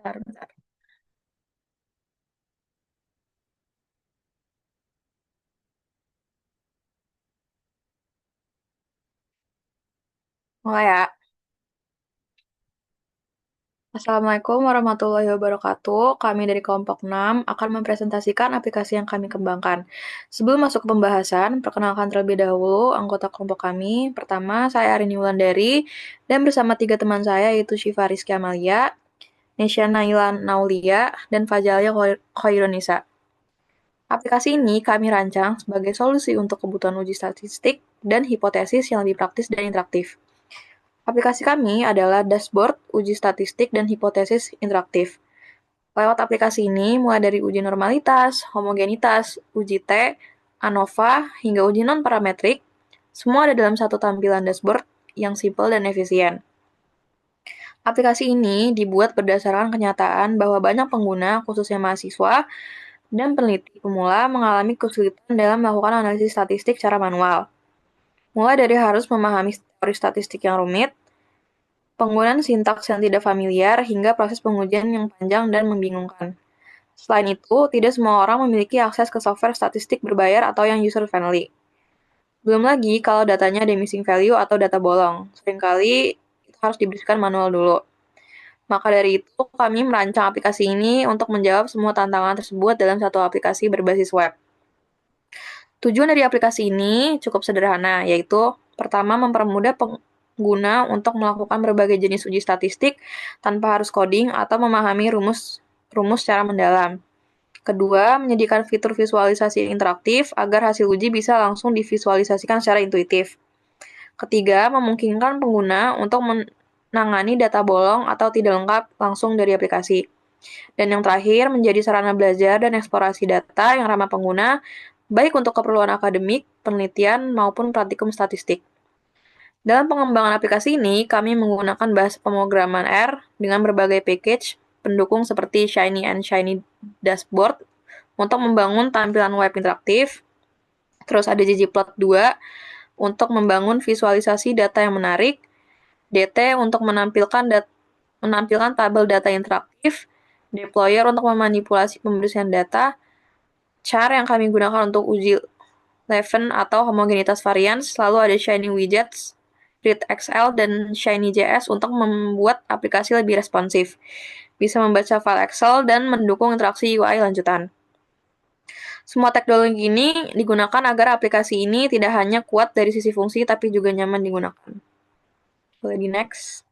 Bentar. Mulai ya. Assalamualaikum warahmatullahi wabarakatuh. Kami dari kelompok 6 akan mempresentasikan aplikasi yang kami kembangkan. Sebelum masuk ke pembahasan, perkenalkan terlebih dahulu anggota kelompok kami. Pertama, saya Arini Wulandari, dan bersama 3 teman saya yaitu Syifa Rizky Amalia, Nesya Naila Naulia, dan Fajalia Khairunisa. Aplikasi ini kami rancang sebagai solusi untuk kebutuhan uji statistik dan hipotesis yang lebih praktis dan interaktif. Aplikasi kami adalah dashboard, uji statistik, dan hipotesis interaktif. Lewat aplikasi ini, mulai dari uji normalitas, homogenitas, uji T, ANOVA, hingga uji non-parametrik, semua ada dalam satu tampilan dashboard yang simpel dan efisien. Aplikasi ini dibuat berdasarkan kenyataan bahwa banyak pengguna, khususnya mahasiswa, dan peneliti pemula mengalami kesulitan dalam melakukan analisis statistik secara manual. Mulai dari harus memahami teori statistik yang rumit, penggunaan sintaks yang tidak familiar, hingga proses pengujian yang panjang dan membingungkan. Selain itu, tidak semua orang memiliki akses ke software statistik berbayar atau yang user-friendly. Belum lagi kalau datanya ada missing value atau data bolong. Seringkali itu harus dibersihkan manual dulu. Maka dari itu, kami merancang aplikasi ini untuk menjawab semua tantangan tersebut dalam satu aplikasi berbasis web. Tujuan dari aplikasi ini cukup sederhana, yaitu pertama mempermudah pengguna untuk melakukan berbagai jenis uji statistik tanpa harus coding atau memahami rumus secara mendalam. Kedua, menyediakan fitur visualisasi interaktif agar hasil uji bisa langsung divisualisasikan secara intuitif. Ketiga, memungkinkan pengguna untuk menangani data bolong atau tidak lengkap langsung dari aplikasi. Dan yang terakhir, menjadi sarana belajar dan eksplorasi data yang ramah pengguna, baik untuk keperluan akademik, penelitian, maupun praktikum statistik. Dalam pengembangan aplikasi ini, kami menggunakan bahasa pemrograman R dengan berbagai package pendukung seperti Shiny and Shiny Dashboard untuk membangun tampilan web interaktif. Terus ada ggplot2 untuk membangun visualisasi data yang menarik, DT untuk menampilkan tabel data interaktif, deployer untuk memanipulasi pembersihan data, char yang kami gunakan untuk uji Leven atau homogenitas varians, lalu ada Shiny Widgets, Read XL, dan Shiny JS untuk membuat aplikasi lebih responsif. Bisa membaca file Excel dan mendukung interaksi UI lanjutan. Semua teknologi ini digunakan agar aplikasi ini tidak hanya kuat dari sisi fungsi, tapi juga nyaman digunakan. Boleh di next.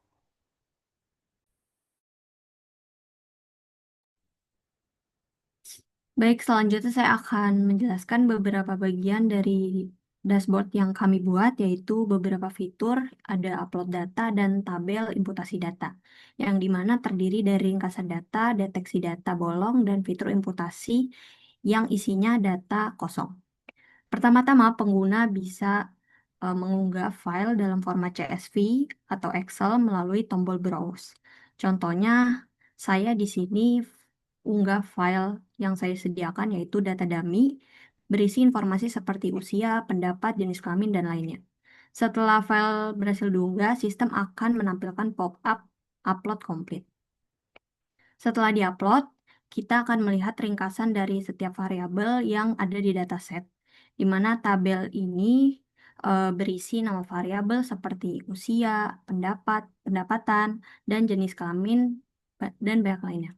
Baik, selanjutnya saya akan menjelaskan beberapa bagian dari dashboard yang kami buat, yaitu beberapa fitur, ada upload data, dan tabel imputasi data, yang dimana terdiri dari ringkasan data, deteksi data bolong, dan fitur imputasi yang isinya data kosong. Pertama-tama, pengguna bisa mengunggah file dalam format CSV atau Excel melalui tombol browse. Contohnya, saya di sini unggah file yang saya sediakan yaitu data dummy berisi informasi seperti usia, pendapat, jenis kelamin, dan lainnya. Setelah file berhasil diunggah, sistem akan menampilkan pop-up upload complete. Setelah diupload, kita akan melihat ringkasan dari setiap variabel yang ada di dataset, di mana tabel ini berisi nama variabel seperti usia, pendapatan, dan jenis kelamin, dan banyak lainnya.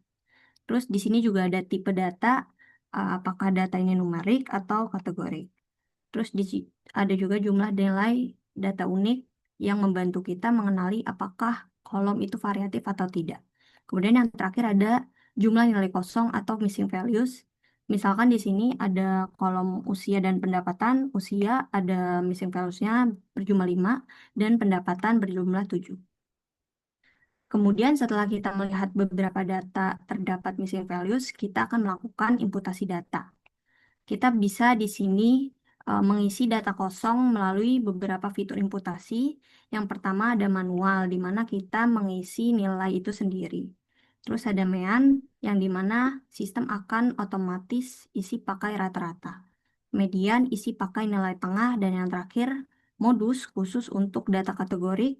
Terus di sini juga ada tipe data, apakah data ini numerik atau kategorik. Terus ada juga jumlah nilai data unik yang membantu kita mengenali apakah kolom itu variatif atau tidak. Kemudian yang terakhir ada jumlah nilai kosong atau missing values. Misalkan di sini ada kolom usia dan pendapatan, usia ada missing values-nya berjumlah 5 dan pendapatan berjumlah 7. Kemudian setelah kita melihat beberapa data terdapat missing values, kita akan melakukan imputasi data. Kita bisa di sini mengisi data kosong melalui beberapa fitur imputasi. Yang pertama ada manual, di mana kita mengisi nilai itu sendiri. Terus ada mean, yang di mana sistem akan otomatis isi pakai rata-rata. Median isi pakai nilai tengah, dan yang terakhir modus khusus untuk data kategori.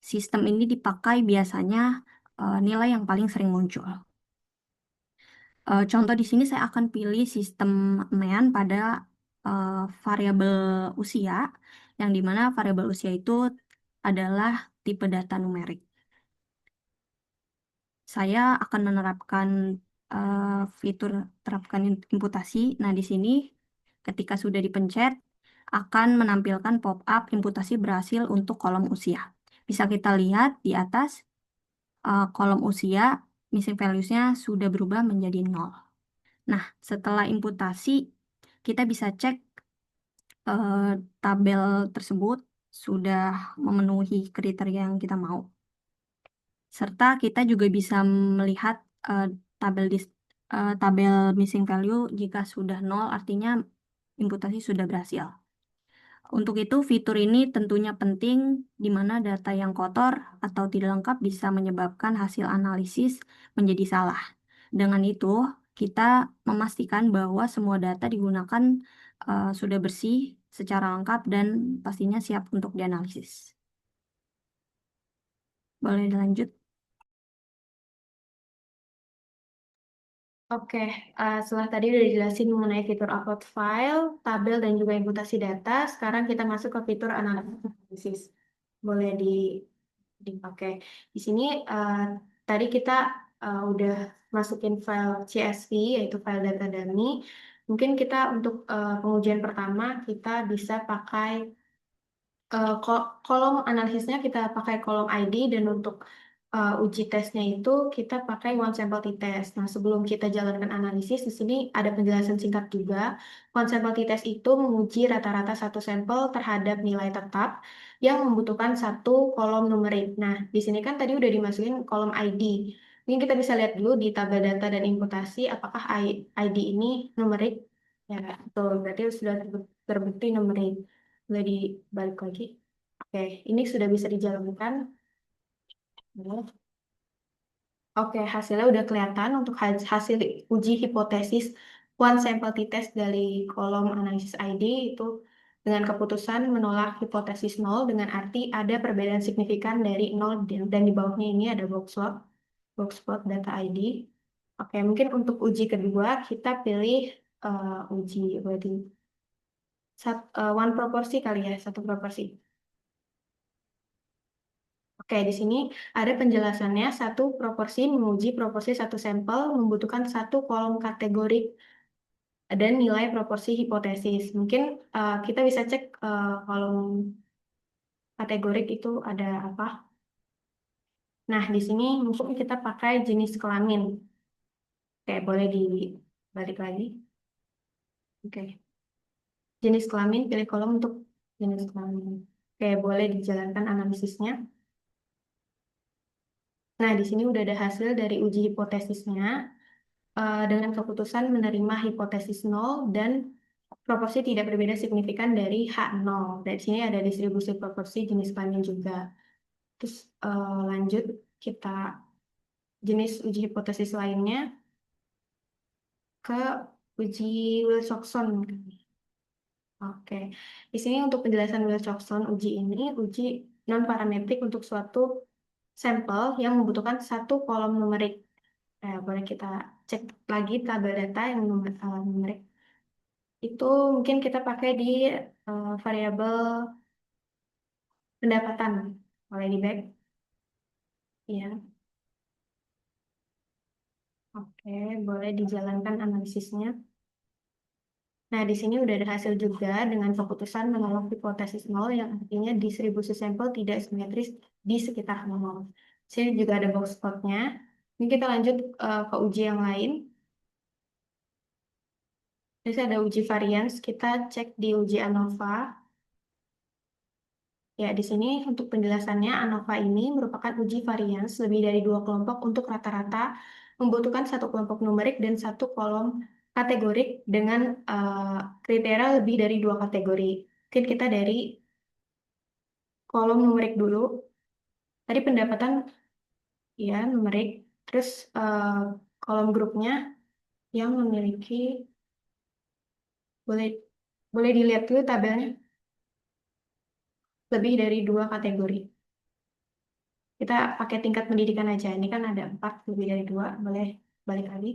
Sistem ini dipakai biasanya nilai yang paling sering muncul. Contoh di sini saya akan pilih sistem MEAN pada eh, variabel usia, yang dimana variabel usia itu adalah tipe data numerik. Saya akan menerapkan eh, fitur terapkan imputasi. Nah, di sini ketika sudah dipencet, akan menampilkan pop-up imputasi berhasil untuk kolom usia. Bisa kita lihat di atas, kolom usia, missing values-nya sudah berubah menjadi 0. Nah, setelah imputasi, kita bisa cek eh, tabel tersebut sudah memenuhi kriteria yang kita mau. Serta kita juga bisa melihat eh, tabel tabel missing value jika sudah 0 artinya imputasi sudah berhasil. Untuk itu, fitur ini tentunya penting di mana data yang kotor atau tidak lengkap bisa menyebabkan hasil analisis menjadi salah. Dengan itu, kita memastikan bahwa semua data digunakan sudah bersih secara lengkap dan pastinya siap untuk dianalisis. Boleh dilanjut? Oke, setelah tadi udah dijelasin mengenai fitur upload file, tabel, dan juga imputasi data, sekarang kita masuk ke fitur analisis. Boleh dipakai. Di sini tadi kita udah masukin file CSV, yaitu file data dummy. Mungkin kita untuk pengujian pertama, kita bisa pakai kolom analisisnya kita pakai kolom ID dan untuk uji tesnya itu kita pakai one sample t-test. Nah, sebelum kita jalankan analisis, di sini ada penjelasan singkat juga. One sample t-test itu menguji rata-rata satu sampel terhadap nilai tetap yang membutuhkan satu kolom numerik. Nah, di sini kan tadi udah dimasukin kolom ID. Ini kita bisa lihat dulu di tabel data dan imputasi apakah ID ini numerik. Ya, betul. Berarti sudah terbukti numerik. Boleh dibalik lagi. Oke, ini sudah bisa dijalankan. Oke, hasilnya udah kelihatan untuk hasil uji hipotesis one sample t-test dari kolom analisis ID itu dengan keputusan menolak hipotesis nol dengan arti ada perbedaan signifikan dari nol dan di bawahnya ini ada box plot data ID. Oke, mungkin untuk uji kedua kita pilih uji berarti one proporsi kali ya, satu proporsi. Oke, di sini ada penjelasannya. Satu proporsi menguji proporsi satu sampel membutuhkan satu kolom kategori dan nilai proporsi hipotesis. Mungkin kita bisa cek kolom kategorik itu ada apa. Nah, di sini mungkin kita pakai jenis kelamin. Oke, boleh dibalik lagi. Oke, jenis kelamin, pilih kolom untuk jenis kelamin. Oke, boleh dijalankan analisisnya. Nah, di sini udah ada hasil dari uji hipotesisnya. Dengan keputusan menerima hipotesis nol dan proporsi tidak berbeda signifikan dari H0. Dari sini ada distribusi proporsi jenis kelamin juga. Terus lanjut kita jenis uji hipotesis lainnya ke uji Wilcoxon. Oke, di sini untuk penjelasan Wilcoxon uji ini uji non parametrik untuk suatu sampel yang membutuhkan satu kolom numerik. Boleh kita cek lagi tabel data yang numerik. Itu mungkin kita pakai di variabel pendapatan. Boleh di back? Iya. Oke, boleh dijalankan analisisnya. Nah, di sini udah ada hasil juga dengan keputusan menolak hipotesis nol yang artinya distribusi sampel tidak simetris di sekitar nol. Sini juga ada box plotnya. Ini kita lanjut ke uji yang lain. Jadi ada uji varians, kita cek di uji ANOVA. Ya, di sini untuk penjelasannya, ANOVA ini merupakan uji varians lebih dari dua kelompok untuk rata-rata membutuhkan satu kelompok numerik dan satu kolom kategorik dengan kriteria lebih dari dua kategori. Mungkin kita dari kolom numerik dulu. Tadi pendapatan ya numerik, terus kolom grupnya yang memiliki boleh boleh dilihat dulu tabelnya lebih dari dua kategori. Kita pakai tingkat pendidikan aja. Ini kan ada 4, lebih dari 2. Boleh balik lagi.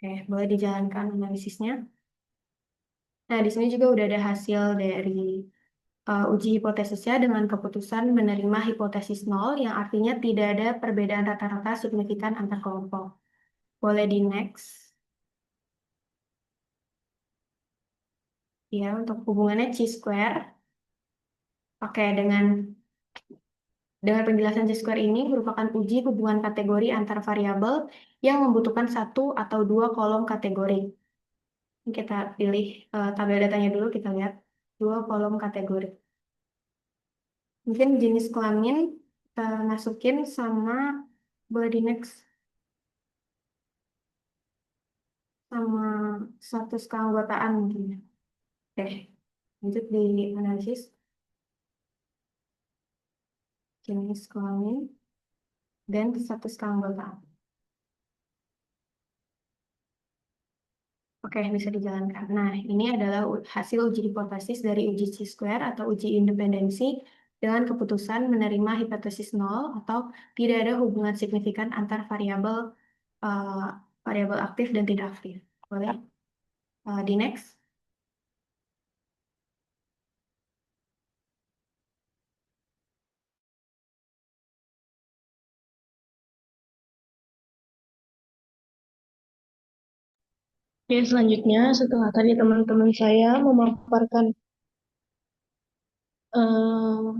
Oke, boleh dijalankan analisisnya. Nah, di sini juga udah ada hasil dari uji hipotesisnya dengan keputusan menerima hipotesis nol, yang artinya tidak ada perbedaan rata-rata signifikan antar kelompok. Boleh di next. Ya, untuk hubungannya chi-square. Oke, dengan penjelasan chi-square ini merupakan uji hubungan kategori antar variabel yang membutuhkan satu atau dua kolom kategori. Kita pilih tabel datanya dulu, kita lihat dua kolom kategori. Mungkin jenis kelamin kita masukin sama body next sama status keanggotaan mungkin ya. Oke, lanjut di analisis jenis kelamin dan status keanggotaan. Oke, bisa dijalankan. Nah, ini adalah hasil uji hipotesis dari uji chi-square atau uji independensi dengan keputusan menerima hipotesis nol atau tidak ada hubungan signifikan antar variabel eh, variabel aktif dan tidak aktif. Boleh di next. Oke, selanjutnya setelah tadi teman-teman saya memaparkan eh,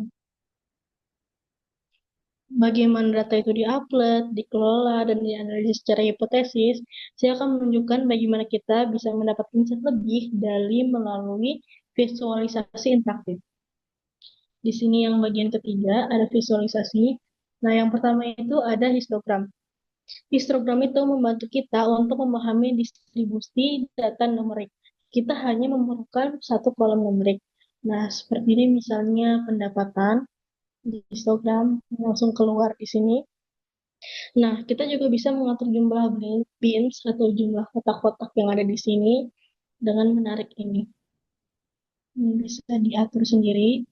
bagaimana data itu diupload, dikelola, dan dianalisis secara hipotesis, saya akan menunjukkan bagaimana kita bisa mendapat insight lebih dari melalui visualisasi interaktif. Di sini yang bagian ketiga ada visualisasi. Nah, yang pertama itu ada histogram. Histogram itu membantu kita untuk memahami distribusi data numerik. Kita hanya memerlukan satu kolom numerik. Nah, seperti ini misalnya pendapatan di histogram langsung keluar di sini. Nah, kita juga bisa mengatur jumlah bins atau jumlah kotak-kotak yang ada di sini dengan menarik ini. Ini bisa diatur sendiri.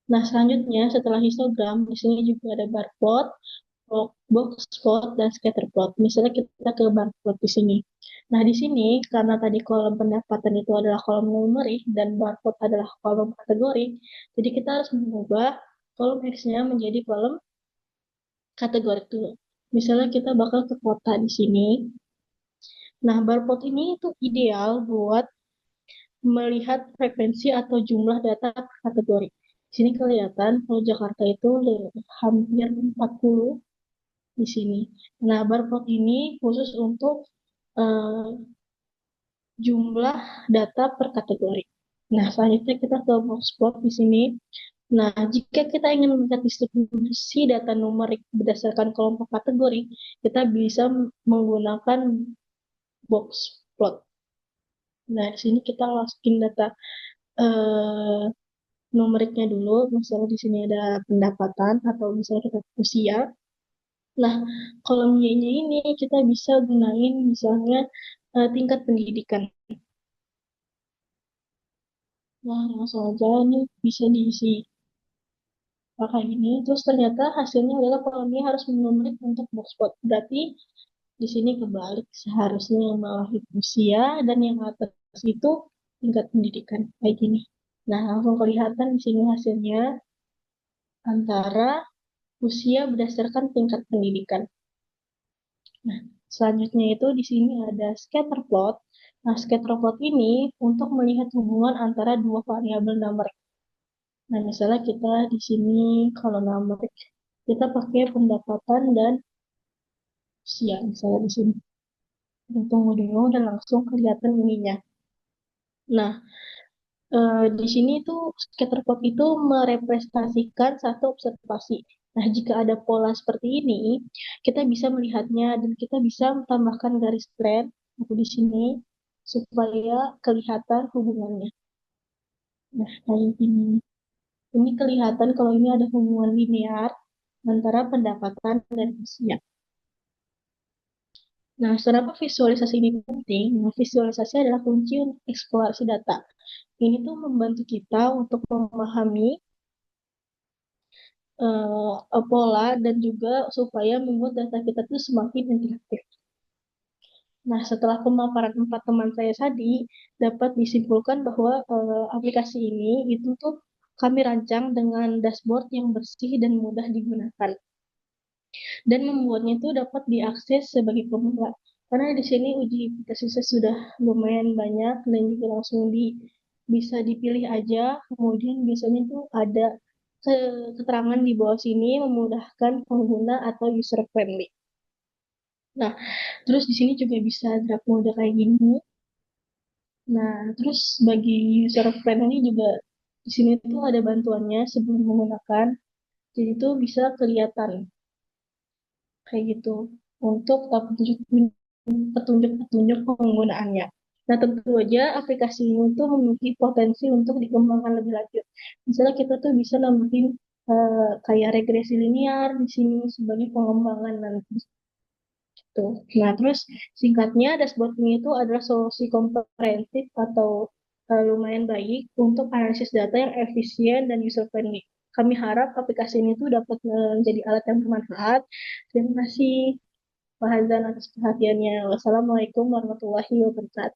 Nah, selanjutnya setelah histogram, di sini juga ada bar plot, box plot, dan scatter plot. Misalnya kita ke bar plot di sini. Nah, di sini karena tadi kolom pendapatan itu adalah kolom numerik dan bar plot adalah kolom kategori, jadi kita harus mengubah kolom X-nya menjadi kolom kategori dulu. Misalnya kita bakal ke kota di sini. Nah, bar plot ini itu ideal buat melihat frekuensi atau jumlah data per kategori. Di sini kelihatan kalau Jakarta itu hampir 40 di sini. Nah, barcode ini khusus untuk eh, jumlah data per kategori. Nah, selanjutnya kita ke box plot di sini. Nah, jika kita ingin melihat distribusi data numerik berdasarkan kelompok kategori, kita bisa menggunakan box plot. Nah, di sini kita masukin data eh, numeriknya dulu. Misalnya di sini ada pendapatan atau misalnya kita usia. Nah, kolom Y-nya ini kita bisa gunain misalnya tingkat pendidikan. Nah, langsung aja ini bisa diisi pakai ini. Terus ternyata hasilnya adalah kolomnya harus menumerik untuk box plot. Berarti di sini kebalik. Seharusnya yang bawah itu usia dan yang atas itu tingkat pendidikan. Kayak gini. Nah, langsung kelihatan di sini hasilnya antara usia berdasarkan tingkat pendidikan. Nah, selanjutnya itu di sini ada scatter plot. Nah, scatter plot ini untuk melihat hubungan antara dua variabel numerik. Nah, misalnya kita di sini kalau numerik kita pakai pendapatan dan usia misalnya di sini. Tunggu dulu dan langsung kelihatan ininya. Nah, di sini tuh scatter plot itu merepresentasikan satu observasi. Nah, jika ada pola seperti ini, kita bisa melihatnya dan kita bisa tambahkan garis trend aku di sini supaya kelihatan hubungannya. Nah, kayak ini. Ini kelihatan kalau ini ada hubungan linear antara pendapatan dan usia. Nah, kenapa visualisasi ini penting? Nah, visualisasi adalah kunci untuk eksplorasi data. Ini tuh membantu kita untuk memahami pola dan juga supaya membuat data kita tuh semakin interaktif. Nah, setelah pemaparan empat teman saya tadi, dapat disimpulkan bahwa aplikasi ini itu tuh kami rancang dengan dashboard yang bersih dan mudah digunakan. Dan membuatnya itu dapat diakses sebagai pemula. Karena di sini uji hipotesisnya sudah lumayan banyak dan juga langsung bisa dipilih aja. Kemudian biasanya itu ada keterangan di bawah sini memudahkan pengguna atau user friendly. Nah, terus di sini juga bisa draft mode kayak gini. Nah, terus bagi user friendly juga di sini tuh ada bantuannya sebelum menggunakan. Jadi itu bisa kelihatan kayak gitu untuk petunjuk-petunjuk penggunaannya. Nah, tentu aja aplikasi ini tuh memiliki potensi untuk dikembangkan lebih lanjut. Misalnya kita tuh bisa nambahin kayak regresi linear di sini sebagai pengembangan nanti. Tuh. Nah, terus singkatnya dashboard ini itu adalah solusi komprehensif atau lumayan baik untuk analisis data yang efisien dan user friendly. Kami harap aplikasi ini tuh dapat menjadi alat yang bermanfaat. Terima kasih Pak Hazan atas perhatiannya. Wassalamualaikum warahmatullahi wabarakatuh.